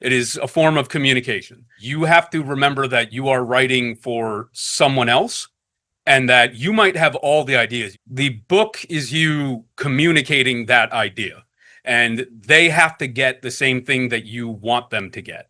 It is a form of communication. You have to remember that you are writing for someone else and that you might have all the ideas. The book is you communicating that idea, and they have to get the same thing that you want them to get.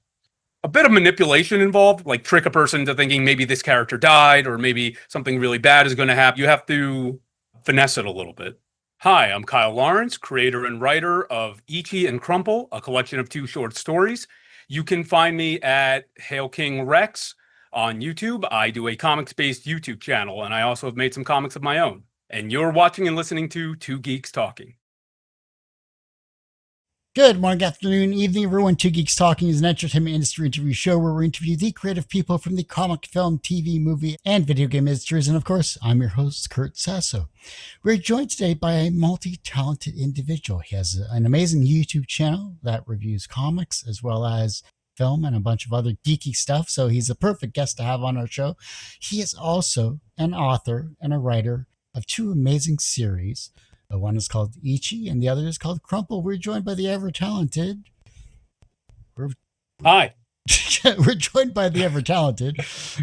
A bit of manipulation involved, like trick a person into thinking maybe this character died or maybe something really bad is going to happen. You have to finesse it a little bit. Hi, I'm Kyle Lawrence, creator and writer of ICHI and Crumple, a collection of 2 short stories. You can find me at Hail King Rex on YouTube. I do a comics-based YouTube channel, and I also have made some comics of my own. And you're watching and listening to Two Geeks Talking. Good morning, afternoon, evening, everyone. Two Geeks Talking is an entertainment industry interview show where we interview the creative people from the comic, film, TV, movie, and video game industries. And of course, I'm your host, Kurt Sasso. We're joined today by a multi-talented individual. He has an amazing YouTube channel that reviews comics as well as film and a bunch of other geeky stuff. So he's a perfect guest to have on our show. He is also an author and a writer of 2 amazing series. One is called ICHI and the other is called Crumple. We're joined by the ever-talented... Hi. We're joined by the ever-talented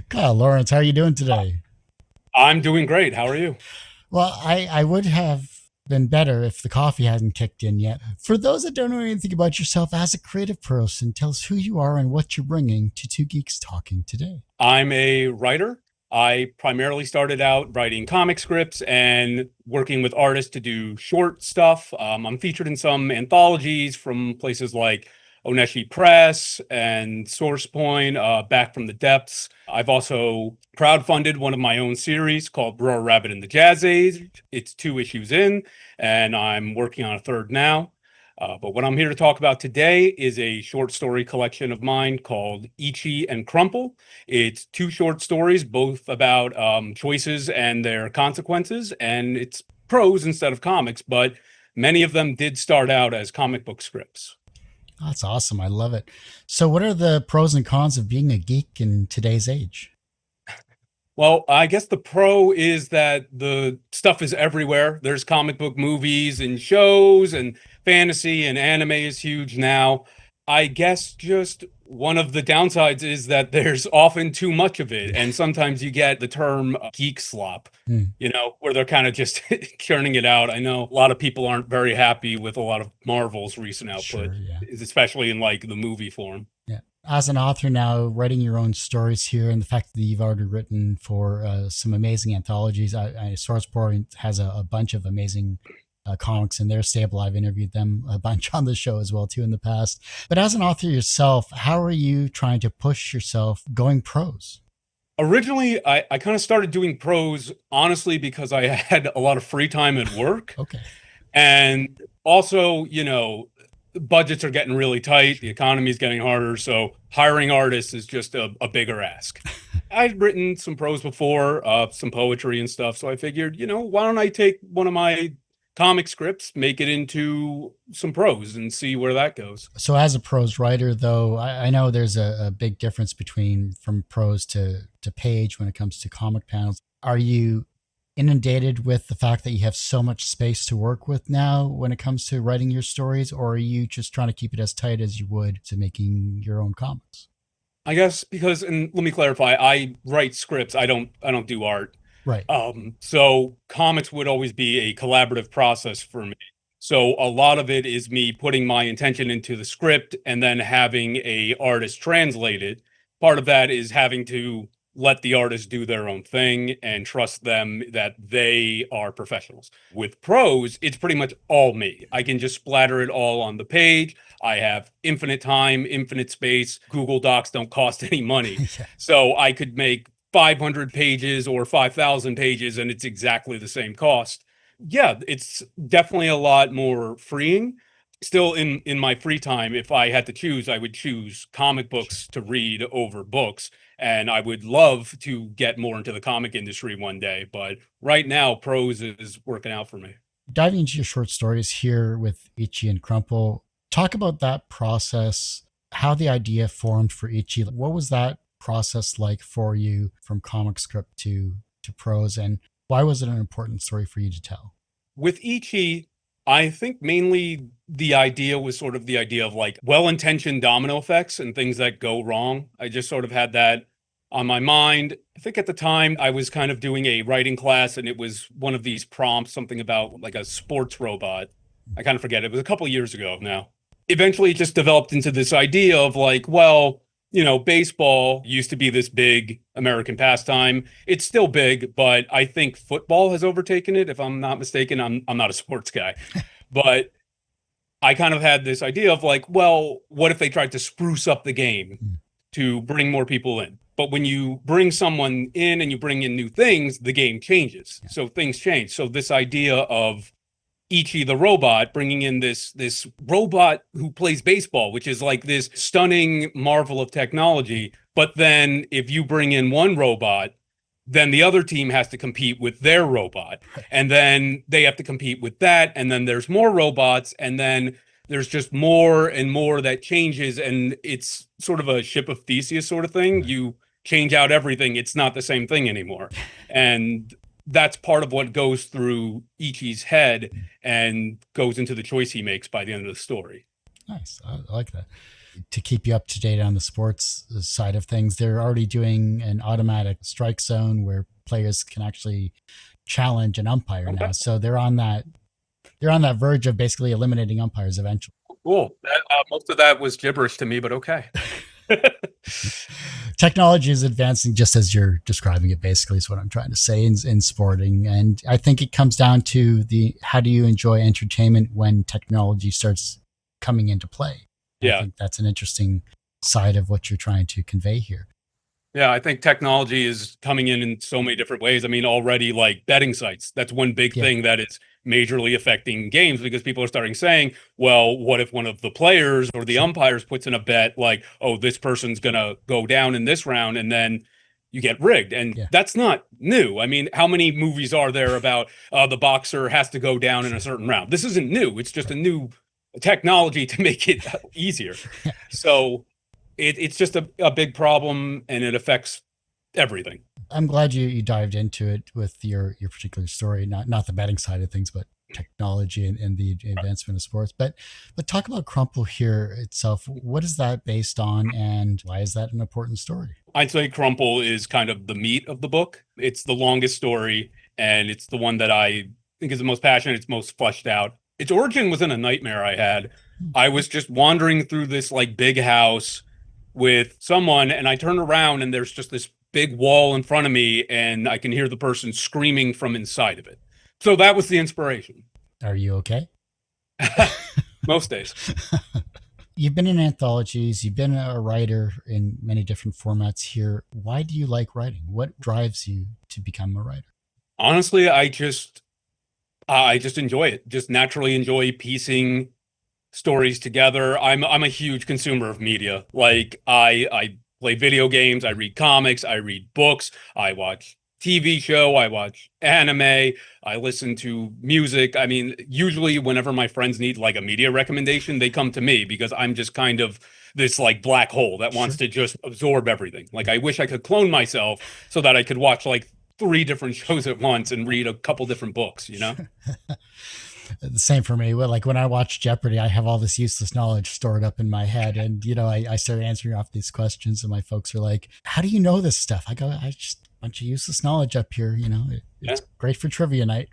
Kyle Lawrence. How are you doing today? I'm doing great. How are you? Well, I would have been better if the coffee hadn't kicked in yet. For those that don't know anything about yourself as a creative person, tell us who you are and what you're bringing to Two Geeks Talking today. I'm a writer. I primarily started out writing comic scripts and working with artists to do short stuff. I'm featured in some anthologies from places like Oneshi Press and Source Point, Back from the Depths. I've also crowdfunded one of my own series called Roar Rabbit in the Jazz Age. It's 2 issues in, and I'm working on a 3rd now. But what I'm here to talk about today is a short story collection of mine called ICHI and Crumple. It's 2 short stories, both about choices and their consequences, and it's prose instead of comics, but many of them did start out as comic book scripts. That's awesome. I love it. So what are the pros and cons of being a geek in today's age? Well, I guess the pro is that the stuff is everywhere. There's comic book movies and shows, and fantasy and anime is huge now. I guess just one of the downsides is that there's often too much of it. And sometimes you get the term geek slop, where they're kind of just churning it out. I know a lot of people aren't very happy with a lot of Marvel's recent output, Sure, yeah. especially in like the movie form. Yeah. As an author now, writing your own stories here, and the fact that you've already written for some amazing anthologies. SourcePoint has a bunch of amazing comics in their stable. I've interviewed them a bunch on the show as well too in the past. But as an author yourself, how are you trying to push yourself going prose? Originally, I kind of started doing prose, honestly, because I had a lot of free time at work. Okay. And also, budgets are getting really tight. The economy is getting harder. So hiring artists is just a bigger ask. I'd written some prose before, some poetry and stuff. So I figured, why don't I take one of my comic scripts, make it into some prose and see where that goes. So as a prose writer, though, I know there's a big difference between from prose to page when it comes to comic panels. Are you inundated with the fact that you have so much space to work with now when it comes to writing your stories, or are you just trying to keep it as tight as you would to making your own comics? I guess because, and let me clarify, I write scripts. I don't do art. Right. So comics would always be a collaborative process for me. So a lot of it is me putting my intention into the script and then having a artist translate it. Part of that is having to let the artist do their own thing and trust them that they are professionals. With prose, it's pretty much all me. I can just splatter it all on the page. I have infinite time, infinite space. Google Docs don't cost any money. Yeah. So I could make 500 pages or 5,000 pages and it's exactly the same cost. Yeah, it's definitely a lot more freeing. Still, in my free time, if I had to choose, I would choose comic books to read over books. And I would love to get more into the comic industry one day. But right now, prose is working out for me. Diving into your short stories here with ICHI and Crumple, talk about that process, how the idea formed for ICHI. What was that process like for you from comic script to prose, and why was it an important story for you to tell? With ICHI, I think mainly the idea was sort of the idea of like well-intentioned domino effects and things that go wrong. I just sort of had that on my mind. I think at the time I was kind of doing a writing class and it was one of these prompts, something about like a sports robot. I kind of forget. It was a couple years ago now. Eventually it just developed into this idea of like, well, baseball used to be this big American pastime. It's still big, but I think football has overtaken it. If I'm not mistaken, I'm not a sports guy, but I kind of had this idea of like, well, what if they tried to spruce up the game to bring more people in? But when you bring someone in and you bring in new things, the game changes. So things change. So this idea of ICHI the robot, bringing in this robot who plays baseball, which is like this stunning marvel of technology. But then if you bring in one robot, then the other team has to compete with their robot. And then they have to compete with that. And then there's more robots. And then there's just more and more that changes. And it's sort of a ship of Theseus sort of thing. You change out everything. It's not the same thing anymore. And that's part of what goes through Ichi's head and goes into the choice he makes by the end of the story. Nice. I like that. To keep you up to date on the sports side of things, they're already doing an automatic strike zone where players can actually challenge an umpire now. So they're on that verge of basically eliminating umpires eventually. Cool. Most of that was gibberish to me, but okay. Technology is advancing just as you're describing it, basically, is what I'm trying to say in sporting. And I think it comes down to how do you enjoy entertainment when technology starts coming into play? Yeah. I think that's an interesting side of what you're trying to convey here. Yeah, I think technology is coming in so many different ways. I mean, already like betting sites, that's one big thing that is majorly affecting games because people are starting saying, well, what if one of the players or the umpires puts in a bet like, oh, this person's going to go down in this round and then you get rigged. And that's not new. I mean, how many movies are there about the boxer has to go down in a certain round? This isn't new. It's just a new technology to make it easier. So it's just a big problem and it affects everything. I'm glad you dived into it with your particular story, not the betting side of things, but technology and the advancement of sports. But talk about Crumple here itself. What is that based on and why is that an important story? I'd say Crumple is kind of the meat of the book. It's the longest story and it's the one that I think is the most passionate, it's most fleshed out. Its origin was in a nightmare I had. I was just wandering through this like big house with someone and I turned around and there's just this big wall in front of me and I can hear the person screaming from inside of it. So that was the inspiration. Are you okay? Most days. You've been in anthologies, you've been a writer in many different formats here. Why do you like writing? What drives you to become a writer? Honestly, I just enjoy it. Just naturally enjoy piecing stories together. I'm a huge consumer of media. Like I play video games, I read comics, I read books, I watch TV show, I watch anime, I listen to music. I mean, usually whenever my friends need like a media recommendation, they come to me because I'm just kind of this like black hole that wants to just absorb everything. Like I wish I could clone myself so that I could watch like 3 different shows at once and read a couple different books, you know? The same for me. Well, like when I watch Jeopardy, I have all this useless knowledge stored up in my head. And, I start answering off these questions and my folks are like, how do you know this stuff? I go, I just a bunch of useless knowledge up here. It's great for trivia night.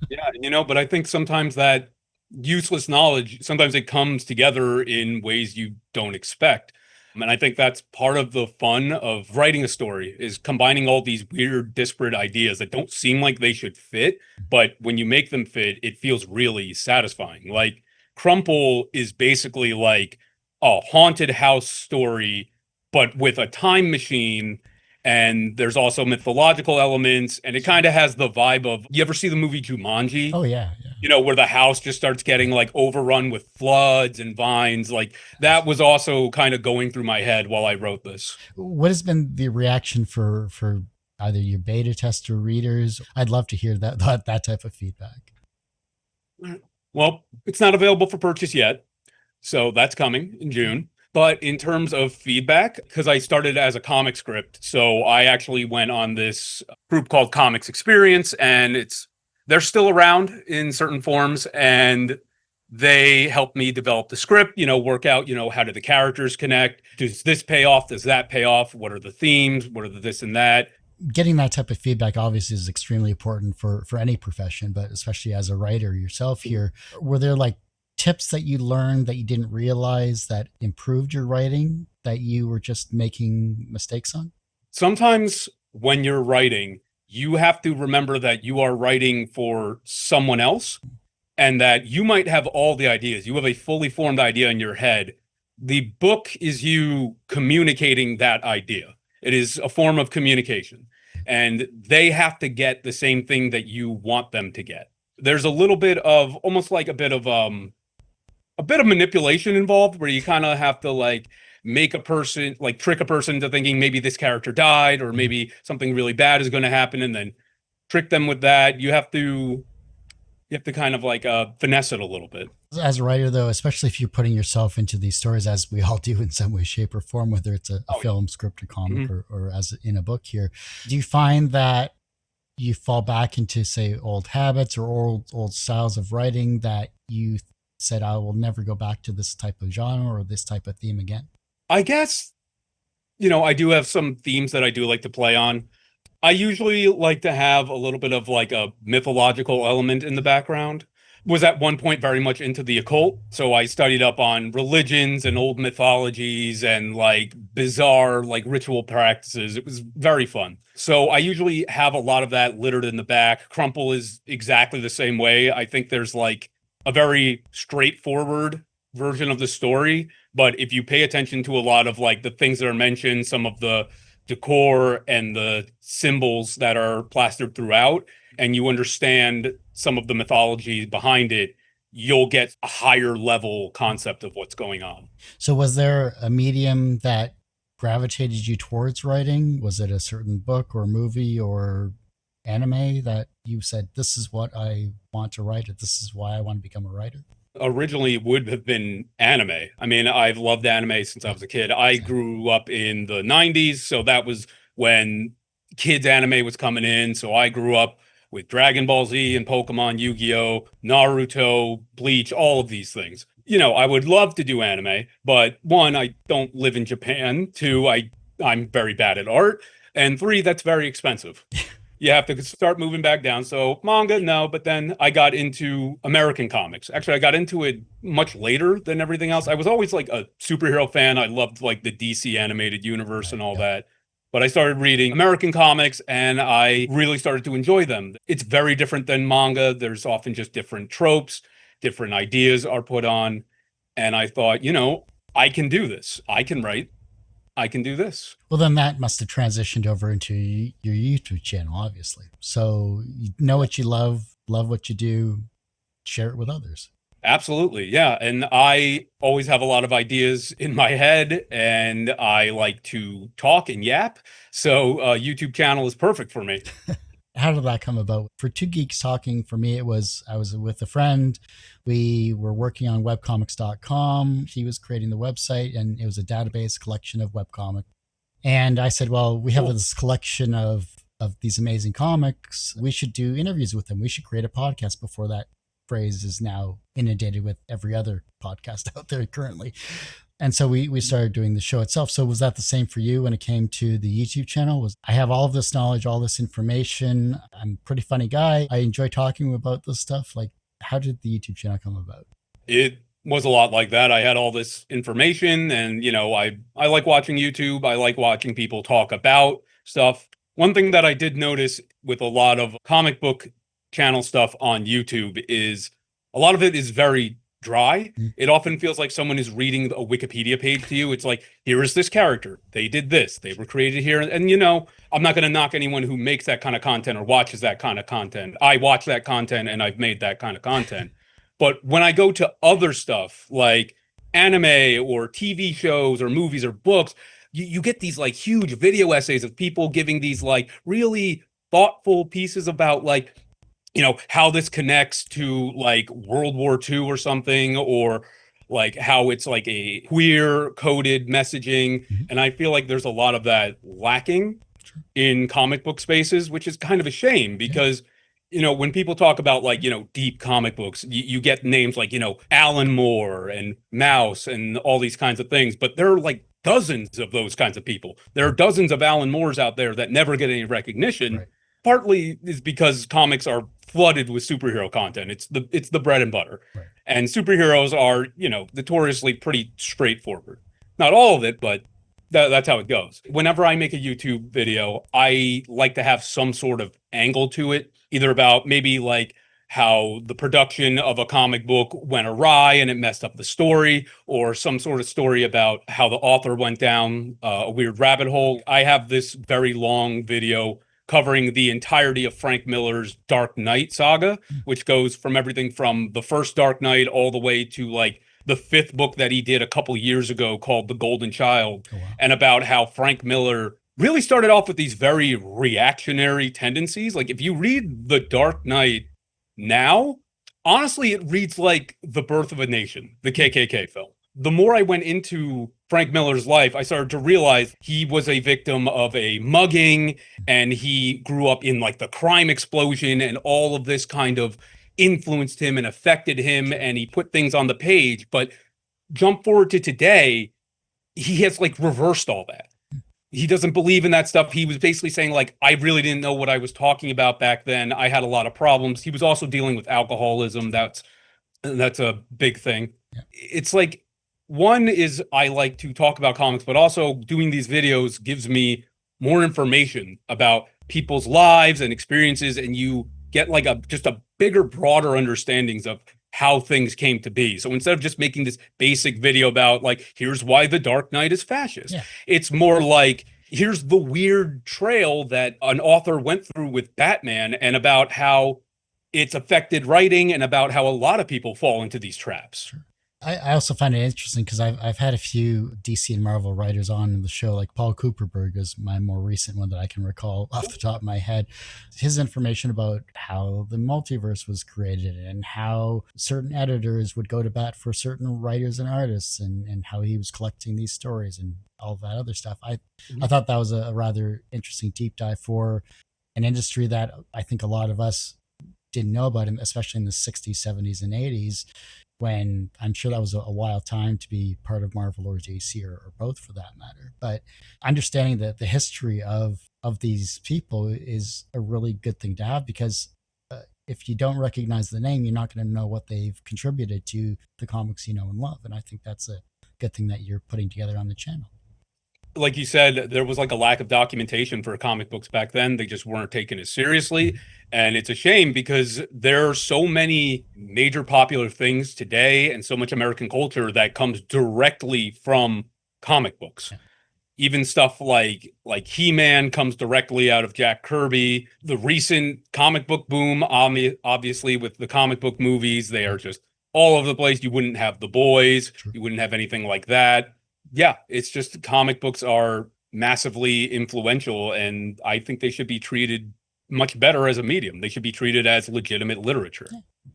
Yeah. But I think sometimes that useless knowledge, sometimes it comes together in ways you don't expect. And I think that's part of the fun of writing a story is combining all these weird, disparate ideas that don't seem like they should fit. But when you make them fit, it feels really satisfying. Like Crumple is basically like a haunted house story, but with a time machine. And there's also mythological elements. And it kind of has the vibe of, you ever see the movie Jumanji? Oh, yeah. Where the house just starts getting like overrun with floods and vines. Like that was also kind of going through my head while I wrote this. What has been the reaction for either your beta tester readers? I'd love to hear that type of feedback. Well, it's not available for purchase yet. So that's coming in June. But in terms of feedback, because I started as a comic script, so I actually went on this group called Comics Experience, and it's they're still around in certain forms, and they help me develop the script, work out, how do the characters connect? Does this pay off? Does that pay off? What are the themes? What are the this and that? Getting that type of feedback obviously is extremely important for any profession, but especially as a writer yourself here. Were there like tips that you learned that you didn't realize that improved your writing that you were just making mistakes on? Sometimes when you're writing, you have to remember that you are writing for someone else and that you might have all the ideas. You have a fully formed idea in your head. The book is you communicating that idea. It is a form of communication, and they have to get the same thing that you want them to get. There's a little bit of almost like a bit of manipulation involved, where you kind of have to like make a person, like trick a person into thinking maybe this character died or maybe something really bad is going to happen, and then trick them with that. You have to kind of like finesse it a little bit. As a writer, though, especially if you're putting yourself into these stories, as we all do in some way, shape, or form, whether it's a film, script, or comic, or as in a book here, do you find that you fall back into, say, old habits or old styles of writing that you said, I will never go back to this type of genre or this type of theme again? I guess, I do have some themes that I do like to play on. I usually like to have a little bit of like a mythological element in the background. Was at one point very much into the occult, so I studied up on religions and old mythologies and like bizarre like ritual practices. It was very fun. So I usually have a lot of that littered in the back. Crumple is exactly the same way. I think there's like a very straightforward version of the story, but if you pay attention to a lot of like the things that are mentioned, some of the decor and the symbols that are plastered throughout, and you understand some of the mythology behind it, you'll get a higher level concept of what's going on. So was there a medium that gravitated you towards writing? Was it a certain book or movie or anime that you said, this is what I want to write, or this is why I want to become a writer? Originally would have been anime. I mean, I've loved anime since I was a kid. I grew up in the 90s, so that was when kids anime was coming in. So I grew up with Dragon Ball Z and Pokemon, Yu-Gi-Oh, Naruto, Bleach, all of these things. I would love to do anime, but one, I don't live in Japan. Two, I'm very bad at art. And three, that's very expensive. You have to start moving back down. So manga, no, but then I got into American comics. Actually, I got into it much later than everything else. I was always like a superhero fan. I loved like the DC animated universe and all that. But I started reading American comics and I really started to enjoy them. It's very different than manga. There's often just different tropes, different ideas are put on. And I thought, I can do this. I can write. I can do this. Well, then that must have transitioned over into your YouTube channel, obviously. So you know what you love what you do, share it with others. Absolutely. Yeah. And I always have a lot of ideas in my head and I like to talk and yap. So YouTube channel is perfect for me. How did that come about? For Two Geeks Talking, for me, I was with a friend. We were working on webcomics.com. He was creating the website, and it was a database collection of webcomics. And I said, well, we have this collection of these amazing comics. We should do interviews with them. We should create a podcast before that phrase is now inundated with every other podcast out there currently. And so we started doing the show itself. So was that the same for you when it came to the YouTube channel? I have all of this knowledge, all this information. I'm a pretty funny guy. I enjoy talking about this stuff. Like, how did the YouTube channel come about? It was a lot like that. I had all this information and, I like watching YouTube. I like watching people talk about stuff. One thing that I did notice with a lot of comic book channel stuff on YouTube is a lot of it is very dry. It often feels like someone is reading a Wikipedia page to you. It's like, here is this character. They did this. They were created here. And, I'm not going to knock anyone who makes that kind of content or watches that kind of content. I watch that content and I've made that kind of content. But when I go to other stuff like anime or TV shows or movies or books, you get these like huge video essays of people giving these like really thoughtful pieces about like, how this connects to like World War II or something, or like how it's like a queer coded messaging. And I feel like there's a lot of that lacking in comic book spaces, which is kind of a shame because When people talk about like, deep comic books, you get names like, Alan Moore and Mouse and all these kinds of things, but there are like dozens of those kinds of people. There are dozens of Alan Moores out there that never get any recognition. Right. Partly is because comics are flooded with superhero content. It's the bread and butter. Right. And superheroes are, notoriously pretty straightforward. Not all of it, but that's how it goes. Whenever I make a YouTube video, I like to have some sort of angle to it, either about maybe like how the production of a comic book went awry and it messed up the story, or some sort of story about how the author went down a weird rabbit hole. I have this very long video covering the entirety of Frank Miller's Dark Knight saga, which goes from everything from the first Dark Knight all the way to like the fifth book that he did a couple years ago called The Golden Child, Oh, wow. and about how Frank Miller really started off with these very reactionary tendencies. Like if you read The Dark Knight now, honestly, it reads like The Birth of a Nation, the KKK film. The more I went into Frank Miller's life, I started to realize he was a victim of a mugging, and he grew up in like the crime explosion, and all of this kind of influenced him and affected him, and he put things on the page. But jump forward to today, he has like reversed all that. He doesn't believe in that stuff. He was basically saying like, I really didn't know what I was talking about back then. I had a lot of problems. He was also dealing with alcoholism. That's a big thing. Yeah. It's like, one is I like to talk about comics, but also doing these videos gives me more information about people's lives and experiences, and you get like just a bigger, broader understandings of how things came to be. So instead of just making this basic video about like, here's why the Dark Knight is fascist, it's more like, here's the weird trail that an author went through with Batman, and about how it's affected writing, and about how a lot of people fall into these traps. Sure. I also find it interesting because I've had a few DC and Marvel writers on in the show, like Paul Cooperberg is my more recent one that I can recall off the top of my head. His information about how the multiverse was created and how certain editors would go to bat for certain writers and artists, and how he was collecting these stories and all that other stuff. I thought that was a rather interesting deep dive for an industry that I think a lot of us didn't know about, him, especially in the 60s, 70s, and 80s, when I'm sure that was a wild time to be part of Marvel or DC, or both for that matter. But understanding that the history of these people is a really good thing to have, because if you don't recognize the name, you're not going to know what they've contributed to the comics you know and love. And I think that's a good thing that you're putting together on the channel. Like you said, there was like a lack of documentation for comic books back then. They just weren't taken as seriously. And it's a shame, because there are so many major popular things today and so much American culture that comes directly from comic books. Even stuff like He-Man comes directly out of Jack Kirby. The recent comic book boom, obviously with the comic book movies, they are just all over the place. You wouldn't have The Boys. You wouldn't have anything like that. Yeah, it's just comic books are massively influential, and I think they should be treated much better as a medium. They should be treated as legitimate literature.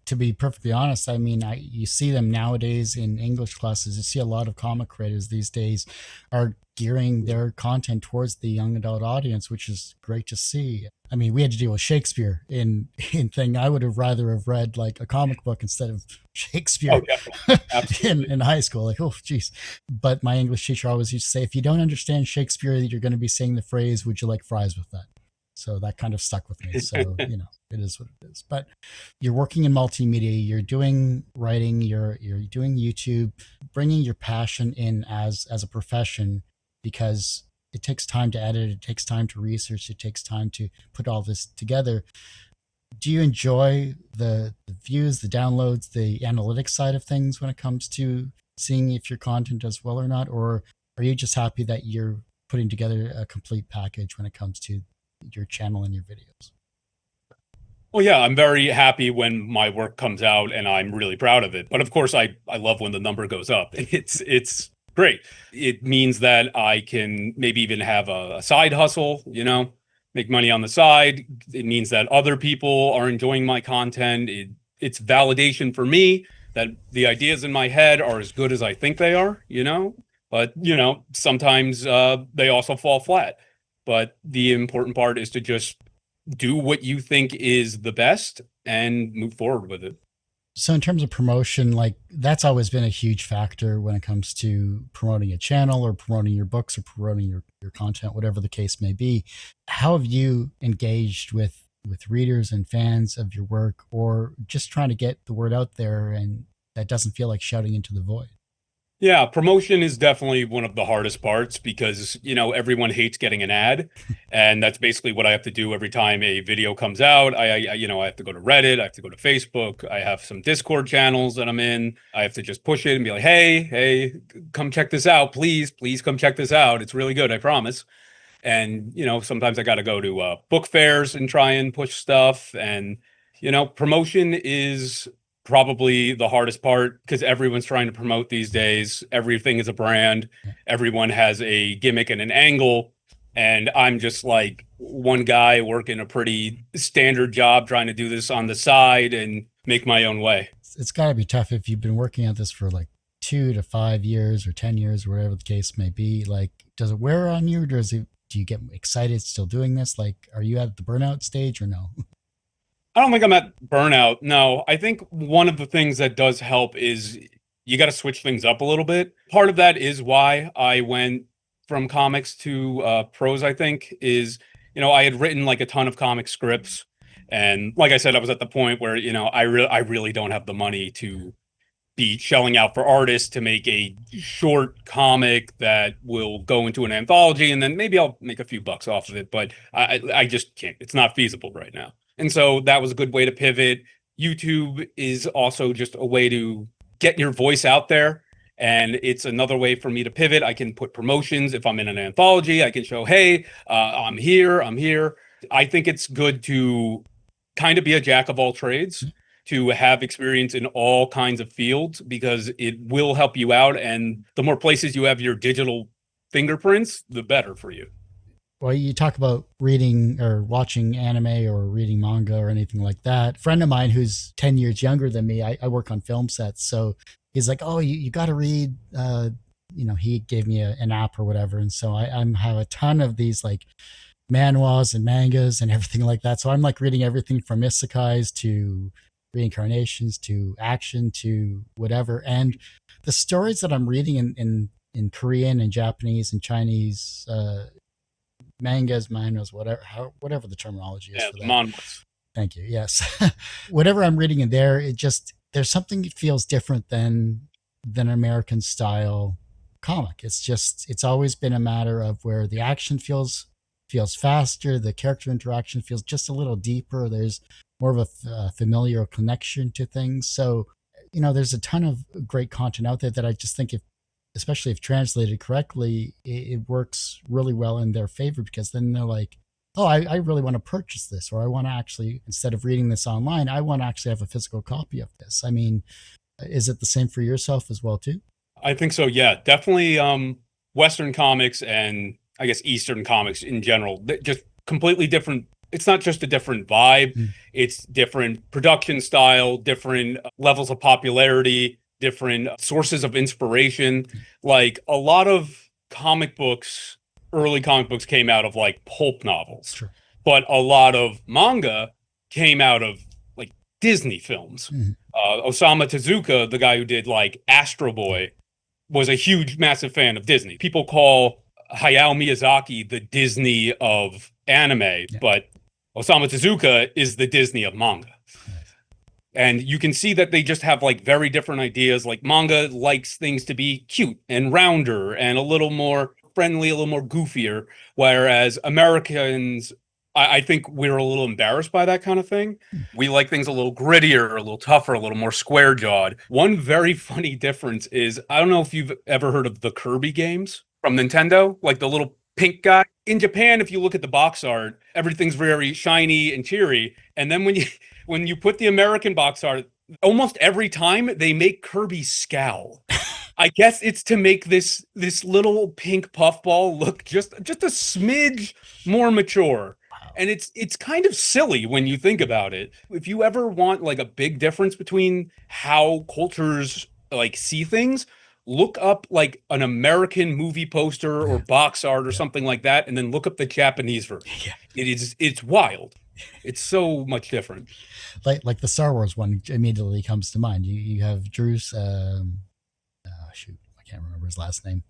To be perfectly honest, I mean, you see them nowadays in English classes. You see a lot of comic creators these days are gearing their content towards the young adult audience, which is great to see. I mean, we had to deal with Shakespeare in thing. I would have rather have read like a comic book instead of Shakespeare in high school. Like, oh, geez. But my English teacher always used to say, if you don't understand Shakespeare, you're going to be saying the phrase, "Would you like fries with that?" So that kind of stuck with me. So, it is what it is. But you're working in multimedia, you're doing writing, you're doing YouTube, bringing your passion in as a profession, because it takes time to edit, it takes time to research, it takes time to put all this together. Do you enjoy the views, the downloads, the analytics side of things when it comes to seeing if your content does well or not? Or are you just happy that you're putting together a complete package when it comes to your channel and your videos? Well, yeah, I'm very happy when my work comes out, and I'm really proud of it. But of course, I love when the number goes up. It's great. It means that I can maybe even have a side hustle, make money on the side. It means that other people are enjoying my content. It's validation for me that the ideas in my head are as good as I think they are, But, sometimes they also fall flat. But the important part is to just do what you think is the best and move forward with it. So in terms of promotion, like that's always been a huge factor when it comes to promoting a channel or promoting your books or promoting your content, whatever the case may be. How have you engaged with readers and fans of your work, or just trying to get the word out there and that doesn't feel like shouting into the void? Yeah, promotion is definitely one of the hardest parts because, everyone hates getting an ad. And that's basically what I have to do every time a video comes out. I have to go to Reddit, I have to go to Facebook, I have some Discord channels that I'm in. I have to just push it and be like, hey, come check this out. Please come check this out. It's really good, I promise. And, sometimes I got to go to book fairs and try and push stuff. And, promotion is probably the hardest part because everyone's trying to promote these days. Everything is a brand. Everyone has a gimmick and an angle. And I'm just like one guy working a pretty standard job trying to do this on the side and make my own way. It's got to be tough if you've been working at this for like 2 to 5 years or 10 years, or whatever the case may be. Like, does it wear on you? Or do you get excited still doing this? Like, are you at the burnout stage or no? I don't think I'm at burnout. No, I think one of the things that does help is you got to switch things up a little bit. Part of that is why I went from comics to prose, I think, is, I had written like a ton of comic scripts. And like I said, I was at the point where, I really don't have the money to be shelling out for artists to make a short comic that will go into an anthology, and then maybe I'll make a few bucks off of it, but I just can't. It's not feasible right now. And so that was a good way to pivot. YouTube is also just a way to get your voice out there. And it's another way for me to pivot. I can put promotions. If I'm in an anthology, I can show, hey, I'm here. I think it's good to kind of be a jack of all trades, to have experience in all kinds of fields, because it will help you out. And the more places you have your digital fingerprints, the better for you. Well, you talk about reading or watching anime or reading manga or anything like that. A friend of mine who's 10 years younger than me, I work on film sets. So he's like, oh, you got to read, he gave me an app or whatever. And so I have a ton of these like manhwas and mangas and everything like that. So I'm like reading everything from isekais to reincarnations to action to whatever. And the stories that I'm reading in Korean and Japanese and Chinese, mangas, manhwas, whatever the terminology is for that. Manhwas. Thank you. Yes. Whatever I'm reading in there, there's something that feels different than an American style comic. It's always been a matter of where the action feels faster, the character interaction feels just a little deeper. There's more of a familiar connection to things. So, there's a ton of great content out there that I just think especially if translated correctly, it works really well in their favor, because then they're like, oh, I really want to purchase this, or I want to actually, instead of reading this online, I want to actually have a physical copy of this. I mean, is it the same for yourself as well, too? I think so. Yeah, definitely. Western comics and I guess Eastern comics in general, just completely different. It's not just a different vibe. It's different production style, different levels of popularity, different sources of inspiration. Like a lot of early comic books came out of like pulp novels. Sure. But a lot of manga came out of like Disney films. Osamu Tezuka, the guy who did like Astro Boy, was a huge, massive fan of Disney. People call Hayao Miyazaki the Disney of anime, but Osamu Tezuka is the Disney of manga. And you can see that they just have like very different ideas. Like manga likes things to be cute and rounder and a little more friendly, a little more goofier. Whereas Americans, I think we're a little embarrassed by that kind of thing. We like things a little grittier, a little tougher, a little more square jawed. One very funny difference is, I don't know if you've ever heard of the Kirby games from Nintendo, like the little pink guy. In Japan, if you look at the box art, everything's very shiny and cheery. And then when you put the American box art, almost every time they make Kirby scowl. I guess it's to make this little pink puffball look just a smidge more mature. And it's kind of silly when you think about it. If you ever want like a big difference between how cultures like see things, look up like an American movie poster or box art or something like that, and then look up the Japanese version. It's wild. It's so much different. Like the Star Wars one immediately comes to mind. You have Drew's shoot, I can't remember his last name.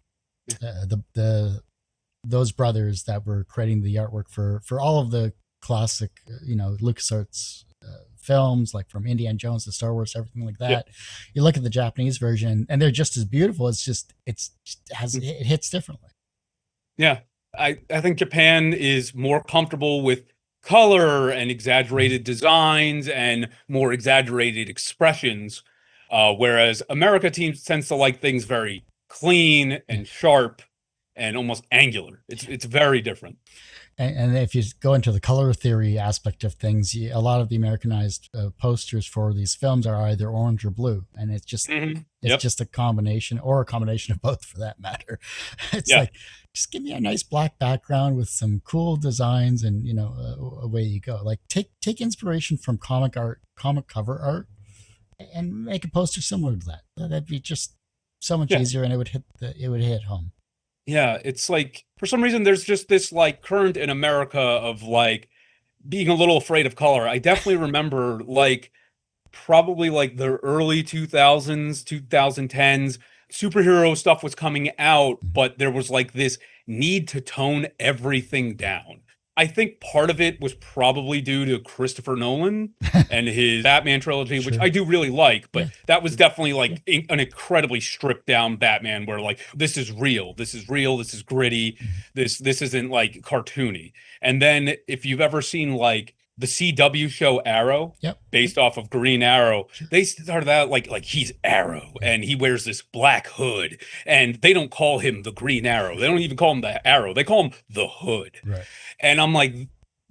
The those brothers that were creating the artwork for all of the classic, LucasArts films, like from Indiana Jones to Star Wars, everything like Yeah. that. You look at the Japanese version, and they're just as beautiful. It hits differently. Yeah. I think Japan is more comfortable with color and Mhm. exaggerated designs and more exaggerated expressions, whereas America tends to like things very clean Yeah. and sharp and almost angular. It's very different. And if you go into the color theory aspect of things, a lot of the Americanized posters for these films are either orange or blue, and it's Yep. just a combination, or a combination of both for that matter. It's Yeah. like, just give me a nice black background with some cool designs, and away you go. Like, take inspiration from comic art, comic cover art, and make a poster similar to that. That'd be just so much Yeah. easier, and it would hit home. Yeah. It's like for some reason there's just this like current in America of like being a little afraid of color. I definitely remember like probably like the early 2000s, 2010s, superhero stuff was coming out, but there was like this need to tone everything down. I think part of it was probably due to Christopher Nolan and his Batman trilogy, which Sure. I do really like, but Yeah. that was definitely like an incredibly stripped down Batman where like this is real, this is real, this is gritty, Mhm. this isn't like cartoony. And then if you've ever seen like the CW show Arrow, Yep. based off of Green Arrow, Sure. they started out like he's Arrow Yeah. and he wears this black hood, and they don't call him the Green Arrow. They don't even call him the Arrow. They call him the Hood. Right. And I'm like,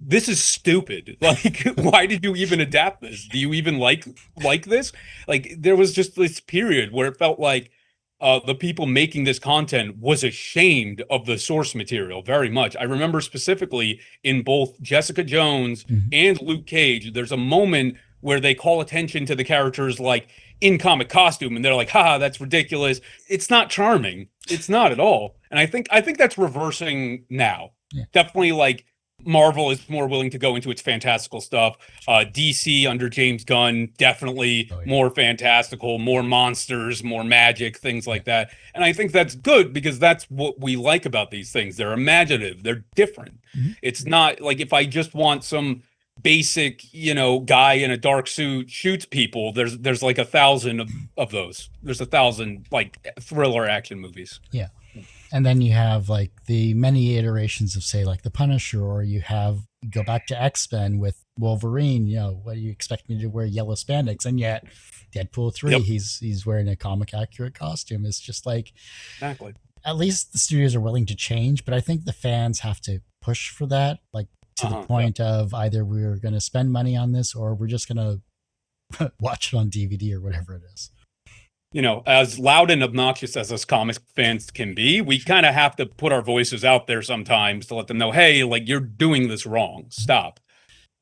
this is stupid. Like, why did you even adapt this? Do you even like this? Like, there was just this period where it felt like the people making this content was ashamed of the source material very much. I remember specifically in both Jessica Jones Mhm. and Luke Cage, there's a moment where they call attention to the characters like in comic costume, and they're like, haha, that's ridiculous. It's not charming. It's not at all. And I think that's reversing now. Yeah. Definitely like Marvel is more willing to go into its fantastical stuff. DC under James Gunn, definitely Oh yeah. more fantastical, more monsters, more magic, things Yeah. like that. And I think that's good because that's what we like about these things. They're imaginative, they're different. Mhm. It's not like if I just want some basic, guy in a dark suit shoots people, there's like a thousand of those. There's a thousand like thriller action movies. Yeah. And then you have like the many iterations of, say, like the Punisher, or you go back to X-Men with Wolverine. What do you expect me to wear yellow spandex? And yet Deadpool 3, Yep, he's wearing a comic accurate costume. It's just like, exactly. at least the studios are willing to change, but I think the fans have to push for that, like to the Yep. point of either we're going to spend money on this, or we're just going to watch it on DVD or whatever it is. As loud and obnoxious as us comic fans can be, we kind of have to put our voices out there sometimes to let them know, hey, like you're doing this wrong. Stop.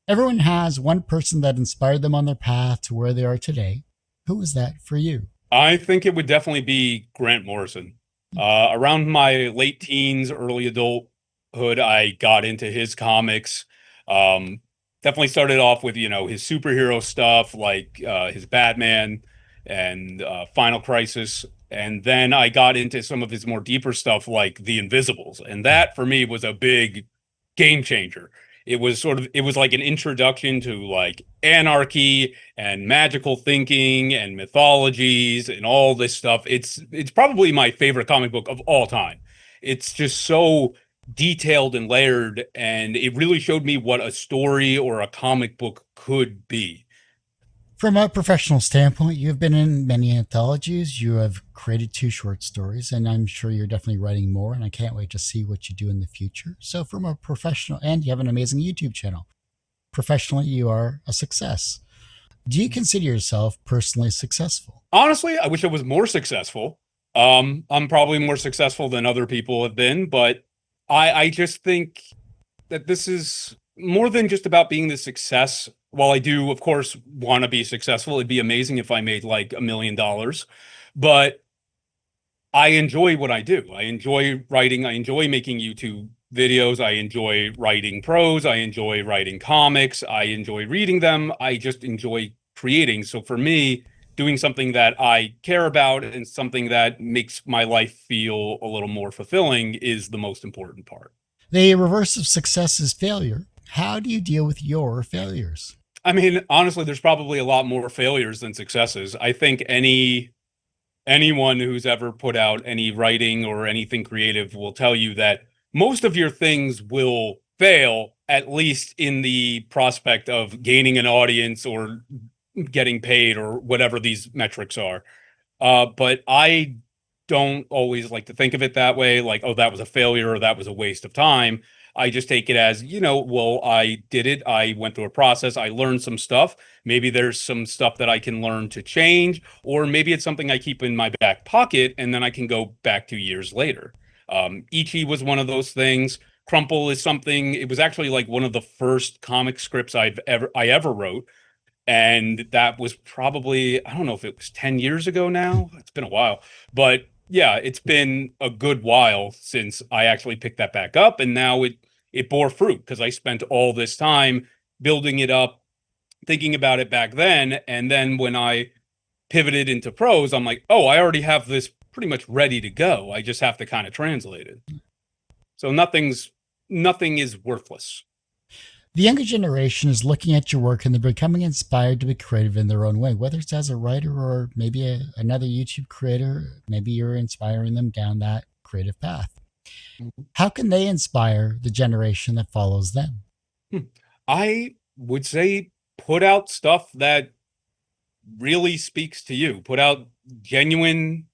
Everyone has one person that inspired them on their path to where they are today. Who is that for you? I think it would definitely be Grant Morrison. Around my late teens, early adulthood, I got into his comics. Um, Definitely started off with, his superhero stuff like his Batman and Final Crisis. And then I got into some of his more deeper stuff like The Invisibles. And that for me was a big game changer. It was like an introduction to like anarchy and magical thinking and mythologies and all this stuff. It's probably my favorite comic book of all time. It's just so detailed and layered, and it really showed me what a story or a comic book could be. From a professional standpoint, you've been in many anthologies. You have created 2 short stories, and I'm sure you're definitely writing more. And I can't wait to see what you do in the future. So, from a professional, and you have an amazing YouTube channel. Professionally, you are a success. Do you consider yourself personally successful? Honestly, I wish I was more successful. I'm probably more successful than other people have been, but I just think that this is more than just about being the success. While I do, of course, want to be successful, it'd be amazing if I made like $1 million. But I enjoy what I do. I enjoy writing. I enjoy making YouTube videos. I enjoy writing prose. I enjoy writing comics. I enjoy reading them. I just enjoy creating. So for me, doing something that I care about and something that makes my life feel a little more fulfilling is the most important part. The reverse of success is failure. How do you deal with your failures? I mean, honestly, there's probably a lot more failures than successes. I think anyone who's ever put out any writing or anything creative will tell you that most of your things will fail, at least in the prospect of gaining an audience or getting paid or whatever these metrics are. But I don't always like to think of it that way, like, oh, that was a failure or that was a waste of time. I just take it as, well, I did it. I went through a process. I learned some stuff. Maybe there's some stuff that I can learn to change, or maybe it's something I keep in my back pocket and then I can go back to years later. ICHI was one of those things. Crumple is something, it was actually like one of the first comic scripts I ever wrote. And that was probably, I don't know if it was 10 years ago now. It's been a while. But yeah, it's been a good while since I actually picked that back up. And now it bore fruit because I spent all this time building it up, thinking about it back then. And then when I pivoted into prose, I'm like, oh, I already have this pretty much ready to go. I just have to kind of translate it. So nothing is worthless. The younger generation is looking at your work and they're becoming inspired to be creative in their own way, whether it's as a writer or maybe another YouTube creator. Maybe you're inspiring them down that creative path. How can they inspire the generation that follows them? I would say put out stuff that really speaks to you. Put out genuine,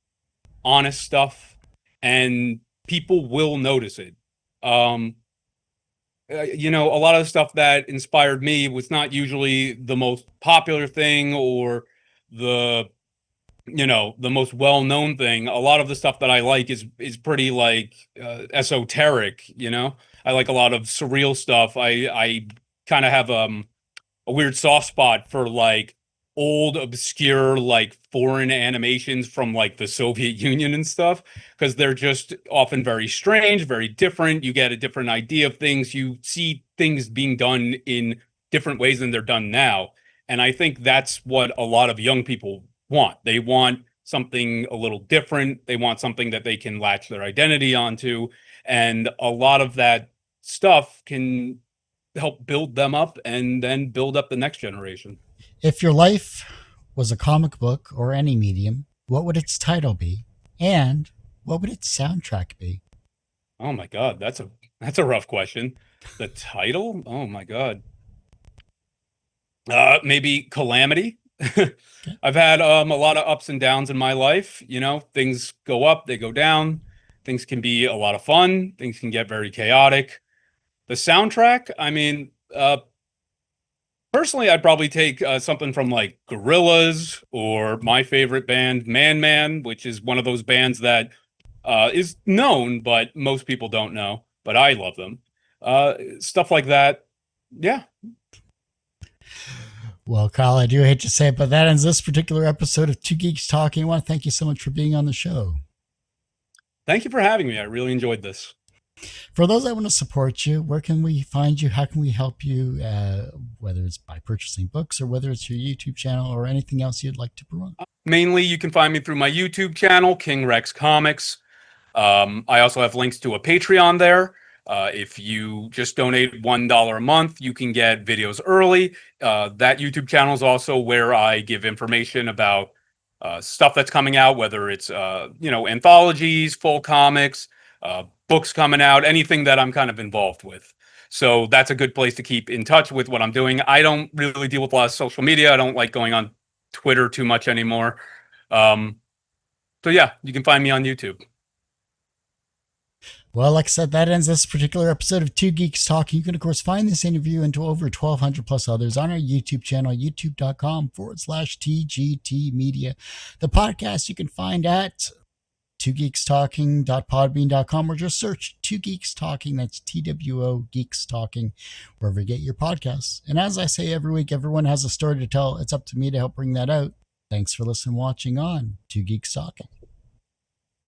honest stuff, and people will notice it. A lot of the stuff that inspired me was not usually the most popular thing or the the most well-known thing. A lot of the stuff that I like is pretty like esoteric. I like a lot of surreal stuff. I kind of have a weird soft spot for like old obscure like foreign animations from like the Soviet Union and stuff because they're just often very strange, very different. You get a different idea of things. You see things being done in different ways than they're done now. And I think that's what a lot of young people want. They want something a little different. They want something that they can latch their identity onto. And a lot of that stuff can help build them up and then build up the next generation. If your life was a comic book or any medium, what would its title be? And what would its soundtrack be? Oh my God, that's a rough question. The title? Oh my God. Maybe Calamity. I've had a lot of ups and downs in my life. Things go up, they go down. Things can be a lot of fun. Things can get very chaotic. The soundtrack, I mean, personally, I'd probably take something from like Gorillaz or my favorite band, Man, which is one of those bands that is known, but most people don't know. But I love them. Stuff like that. Yeah. Well, Kyle, I do hate to say it, but that ends this particular episode of Two Geeks Talking. I want to thank you so much for being on the show. Thank you for having me. I really enjoyed this. For those that want to support you, where can we find you? How can we help you, whether it's by purchasing books or whether it's your YouTube channel or anything else you'd like to promote? Mainly, you can find me through my YouTube channel, King Rex Comics. I also have links to a Patreon there. If you just donate $1 a month, you can get videos early. That YouTube channel is also where I give information about stuff that's coming out, whether it's anthologies, full comics, books coming out, anything that I'm kind of involved with. So that's a good place to keep in touch with what I'm doing. I don't really deal with a lot of social media. I don't like going on Twitter too much anymore. So yeah, you can find me on YouTube. Well, like I said, that ends this particular episode of Two Geeks Talking. You can, of course, find this interview and over 1,200 plus others on our YouTube channel, youtube.com/TGT Media. The podcast you can find at twogeekstalking.podbean.com or just search Two Geeks Talking. That's TWO Geeks Talking, wherever you get your podcasts. And as I say every week, everyone has a story to tell. It's up to me to help bring that out. Thanks for listening, watching on Two Geeks Talking.